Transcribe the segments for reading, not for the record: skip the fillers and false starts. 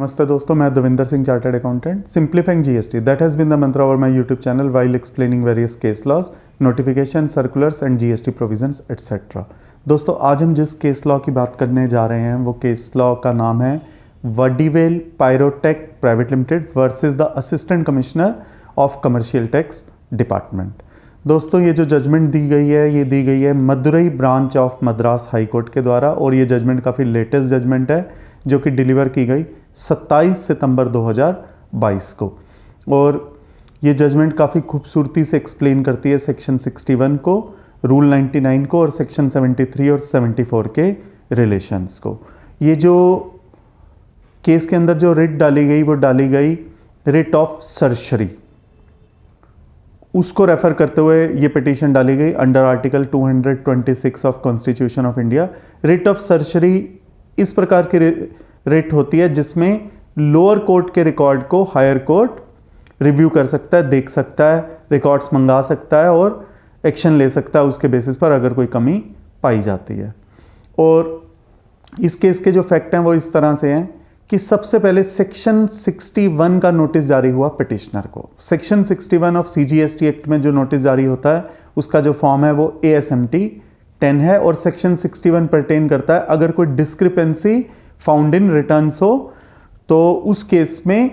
नमस्ते दोस्तों, मैं Davinder Singh, chartered accountant. Simplifying GST that has been the mantra over my YouTube channel while explaining various case laws, notification, circulars and GST provisions etcetera. दोस्तों, आज हम जिस case law की बात करने जा रहे हैं वो केस लॉ का नाम है Vadivel Pyrotech Private Limited versus the Assistant Commissioner of Commercial Tax Department. दोस्तों, ये जो जजमेंट दी गई है ये दी गई है Madurai branch of Madras high court के द्वारा, और ये जजमेंट काफ़ी लेटेस्ट जजमेंट है जो कि डिलीवर की गई 27 सितंबर 2022 को। और ये जजमेंट काफ़ी खूबसूरती से एक्सप्लेन करती है सेक्शन 61 को, रूल 99 को और सेक्शन 73 और 74 के रिलेशंस को। ये जो केस के अंदर जो रिट डाली गई वो डाली गई रिट ऑफ सर्शरी, उसको रेफर करते हुए ये पिटीशन डाली गई under article 226 of constitution of India. Writ of सर्शरी इस प्रकार की रिट होती है जिसमें लोअर कोर्ट के रिकॉर्ड को हायर कोर्ट रिव्यू कर सकता है, देख सकता है, रिकॉर्ड्स मंगा सकता है और एक्शन ले सकता है उसके बेसिस पर अगर कोई कमी पाई जाती है। और इस केस के जो फैक्ट हैं वो इस तरह से हैं कि सबसे पहले सेक्शन 61 का नोटिस जारी हुआ पिटिशनर को। सेक्शन 61 ऑफ सीजीएसटी एक्ट में जो नोटिस जारी होता है उसका जो फॉर्म है वो ASMT 10 है, और सेक्शन 61 पर्टेन करता है अगर कोई डिस्क्रिपेंसी फाउंड इन रिटर्न्स हो तो उस केस में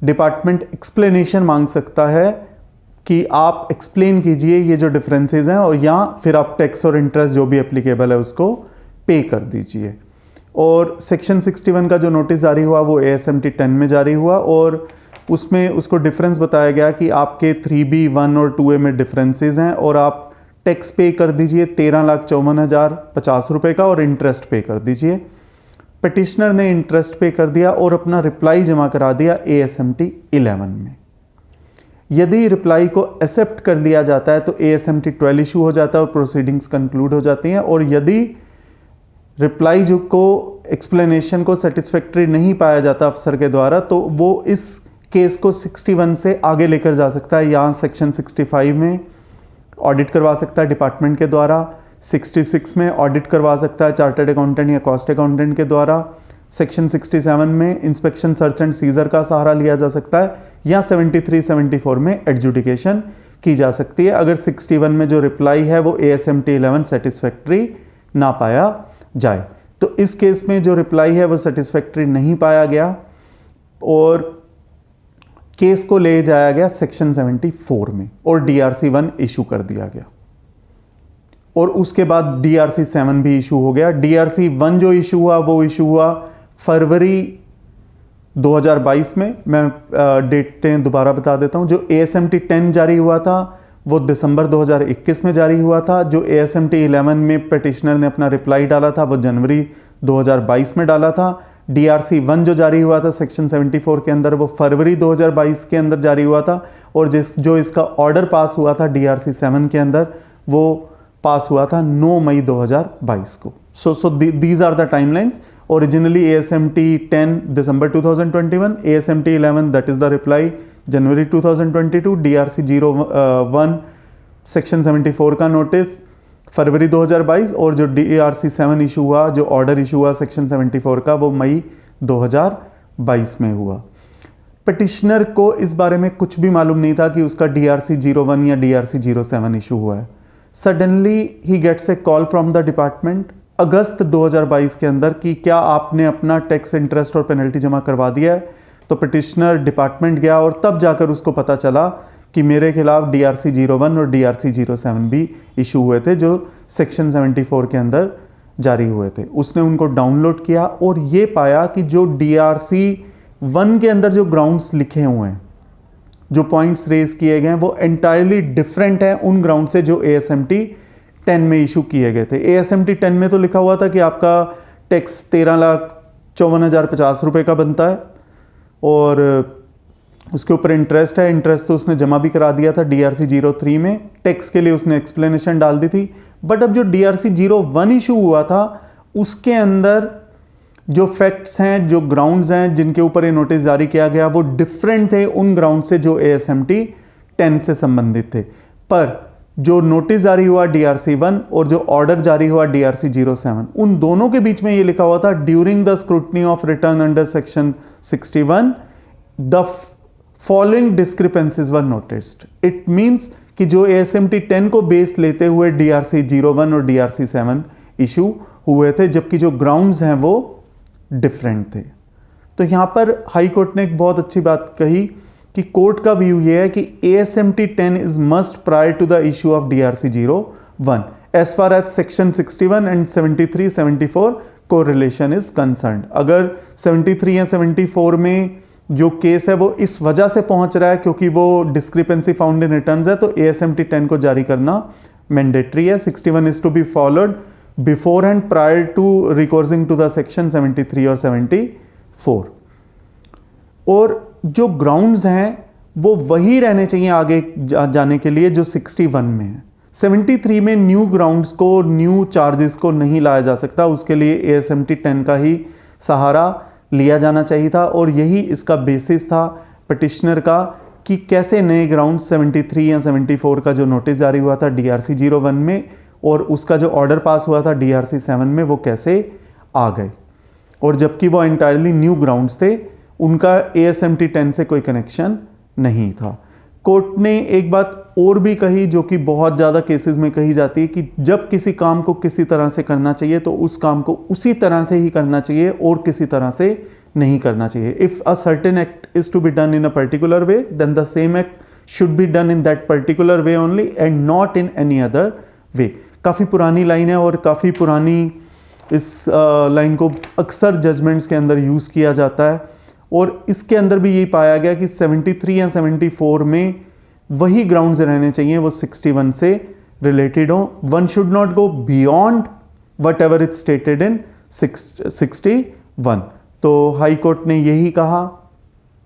डिपार्टमेंट एक्सप्लेनेशन मांग सकता है कि आप एक्सप्लेन कीजिए ये जो डिफरेंसेस हैं, और या फिर आप टैक्स और इंटरेस्ट जो भी एप्लीकेबल है उसको पे कर दीजिए। और सेक्शन 61 का जो नोटिस जारी हुआ वो ASMT 10 में जारी हुआ, और उसमें उसको डिफरेंस बताया गया कि आपके 3B 1 और 2A में डिफरेंसेस हैं और आप टैक्स पे कर दीजिए 13,54,050 रुपये का, और इंटरेस्ट पे कर दीजिए। पिटिशनर ने इंटरेस्ट पे कर दिया और अपना रिप्लाई जमा करा दिया ASMT 11 में। यदि रिप्लाई को एक्सेप्ट कर दिया जाता है तो ASMT 12 इशू हो जाता है और प्रोसीडिंग्स कंक्लूड हो जाती हैं। और यदि रिप्लाई जो को एक्सप्लेनेशन को सेटिस्फैक्ट्री नहीं पाया जाता अफसर के द्वारा तो वो इस केस को 61 से आगे लेकर जा सकता है। यहाँ सेक्शन 65 में ऑडिट करवा सकता है डिपार्टमेंट के द्वारा, 66 में ऑडिट करवा सकता है चार्टर्ड अकाउंटेंट या कॉस्ट अकाउंटेंट के द्वारा, सेक्शन 67 में इंस्पेक्शन सर्च एंड सीजर का सहारा लिया जा सकता है, या 73 74 में एडजुडिकेशन की जा सकती है अगर 61 में जो रिप्लाई है वो ASMT 11 सेटिस्फैक्ट्री ना पाया जाए। तो इस केस में जो रिप्लाई है वो सेटिस्फैक्ट्री नहीं पाया गया और केस को ले जाया गया सेक्शन 74 में और DRC 1 इशू कर दिया गया, और उसके बाद DRC 7 भी इशू हो गया। DRC 1 जो इशू हुआ वो इशू हुआ फरवरी 2022 में। मैं डेटें दोबारा बता देता हूं। जो ASMT 10 जारी हुआ था वो दिसंबर 2021 में जारी हुआ था। जो ASMT 11 में पिटिशनर ने अपना रिप्लाई डाला था वो जनवरी 2022 में डाला था। DRC 1 जो जारी हुआ था सेक्शन 74 के अंदर वो फरवरी 2022 के अंदर जारी हुआ था, और जो इसका ऑर्डर पास हुआ था DRC 7 के अंदर वो पास हुआ था 9 मई 2022 को। So these are the timelines. Originally ASMT 10 December 2021, ASMT 11 that is the reply January 2022, DRC 01 section 74 का नोटिस फरवरी 2022, और जो DRC 7 इशू हुआ, जो ऑर्डर इशू हुआ सेक्शन 74 का, वो मई 2022 में हुआ। पिटिशनर को इस बारे में कुछ भी मालूम नहीं था कि उसका DRC 01 या DRC 07 इशू हुआ है। सडनली ही gets a call from the department August 2022 के अंदर कि क्या आपने अपना टैक्स, इंटरेस्ट और पेनल्टी जमा करवा दिया है। तो पिटिशनर डिपार्टमेंट गया और तब जाकर उसको पता चला कि मेरे खिलाफ DRC 01 और DRC 07 भी इशू हुए थे जो सेक्शन 74 के अंदर जारी हुए थे। उसने उनको डाउनलोड किया और ये पाया कि जो DRC 1 के अंदर जो ग्राउंड्स लिखे हुए हैं, जो पॉइंट्स रेज किए गए हैं, वो एंटायरली डिफरेंट है उन ग्राउंड से जो ASMT 10 में इशू किए गए थे। ASMT 10 में तो लिखा हुआ था कि आपका टैक्स 13,54,050 रुपये का बनता है और उसके ऊपर इंटरेस्ट है। इंटरेस्ट तो उसने जमा भी करा दिया था DRC 03 में, टैक्स के लिए उसने एक्सप्लेनेशन डाल दी थी। बट अब जो DRC 01 इशू हुआ था उसके अंदर जो फैक्ट्स हैं, जो ग्राउंड्स हैं जिनके ऊपर ये नोटिस जारी किया गया वो डिफरेंट थे उन ग्राउंड से जो ASMT 10 से संबंधित थे। पर जो नोटिस जारी हुआ DRC 1 और जो ऑर्डर जारी हुआ DRC 07, उन दोनों के बीच में ये लिखा हुआ था during the scrutiny of return under section 61 the following discrepancies were noticed. It means कि जो ASMT 10 को बेस लेते हुए DRC 01 और DRC 7 इशू हुए थे, जबकि जो ग्राउंड्स हैं वो डिफरेंट थे। तो यहां पर हाई कोर्ट ने एक बहुत अच्छी बात कही कि कोर्ट का व्यू ये है कि ASMT 10 is must prior to the issue of DRC 01 as far as section 61 and 73 74 correlation is concerned. अगर 73 या 74 में जो केस है वो इस वजह से पहुंच रहा है क्योंकि वो डिस्क्रिपेंसी फाउंड इन रिटर्न्स है, तो ASMT 10 को जारी करना मैंडेटरी है। 61 is to be followed before and prior to recoursing to the section 73 और 74। और जो ग्राउंड्स हैं वो वही रहने चाहिए आगे जाने के लिए जो 61 में है। 73 में न्यू ग्राउंड्स को, न्यू चार्जेस को नहीं लाया जा सकता, उसके लिए ASMT 10 का ही सहारा लिया जाना चाहिए था। और यही इसका बेसिस था पिटिशनर का कि कैसे नए ग्राउंड 73 या 74 का जो नोटिस जारी हुआ था DRC 01 में और उसका जो ऑर्डर पास हुआ था DRC 7 में, वो कैसे आ गए, और जबकि वो एंटायरली न्यू ग्राउंड्स थे, उनका ASMT 10 से कोई कनेक्शन नहीं था। कोर्ट ने एक बात और भी कही जो कि बहुत ज़्यादा केसेस में कही जाती है कि जब किसी काम को किसी तरह से करना चाहिए तो उस काम को उसी तरह से ही करना चाहिए और किसी तरह से नहीं करना चाहिए। If a certain act is to be done in a particular way then the same act should be done in that particular way only and not in any other way. काफ़ी पुरानी लाइन है और काफ़ी पुरानी इस line को अक्सर judgements के अंदर यूज़ किया जाता है, और इसके अंदर भी यही पाया गया कि 73 या 74 में वही ग्राउंड्स रहने चाहिए वो 61 से रिलेटेड हो। One should not go beyond what ever it stated in 61। तो हाई कोर्ट ने यही कहा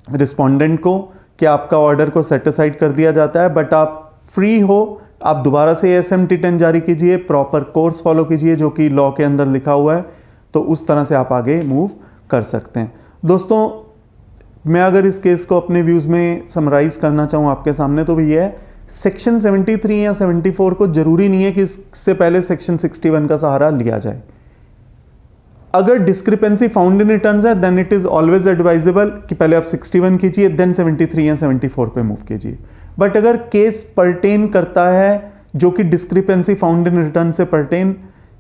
रिस्पोंडेंट को कि आपका ऑर्डर को सेट असाइड कर दिया जाता है, बट आप फ्री हो, आप दोबारा से ASMT 10 जारी कीजिए, प्रॉपर कोर्स फॉलो कीजिए जो कि लॉ के अंदर लिखा हुआ है, तो उस तरह से आप आगे मूव कर सकते हैं। दोस्तों, मैं अगर इस केस को अपने व्यूज़ में समराइज़ करना चाहूँ आपके सामने तो भी ये है, सेक्शन 73 या 74 को ज़रूरी नहीं है कि इससे पहले सेक्शन 61 का सहारा लिया जाए। अगर डिस्क्रिपेंसी फाउंड इन रिटर्न्स है then it is always advisable कि पहले आप 61 कीजिए देन 73 या 74 पे मूव कीजिए। बट अगर केस परटेन करता है जो कि डिस्क्रिपेंसी फाउंड इन रिटर्न से परटेन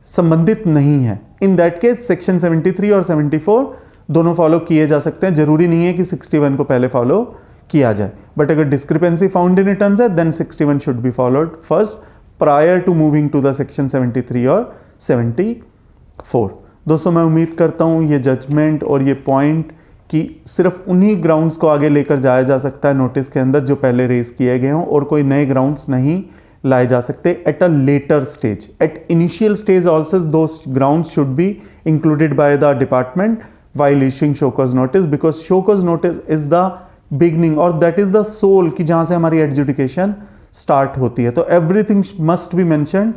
संबंधित नहीं है, इन दैट केस सेक्शन 73 और 74 दोनों फॉलो किए जा सकते हैं। जरूरी नहीं है कि 61 को पहले फॉलो किया जाए, बट अगर डिस्क्रिपेंसी फाउंड इन रिटर्न्स है then 61 should be followed first prior to moving to the section 73 और 74। दोस्तों, मैं उम्मीद करता हूँ ये जजमेंट और ये पॉइंट कि सिर्फ उन्हीं ग्राउंड्स को आगे लेकर जाया जा सकता है नोटिस के अंदर जो पहले रेज किए गए हों, और कोई नए ग्राउंड्स नहीं लाए जा सकते at a later stage. At initial stage also those grounds should be included by the department while issuing show cause notice, because show cause notice is the beginning और that is the soul कि जहाँ से हमारी adjudication start होती है। तो everything must be mentioned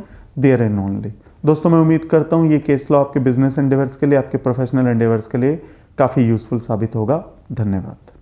therein only। दोस्तों, मैं उम्मीद करता हूँ ये केस लॉ आपके बिजनेस एंडेवर्स के लिए, आपके प्रोफेशनल एंडेवर्स के लिए काफ़ी यूजफुल साबित होगा। धन्यवाद।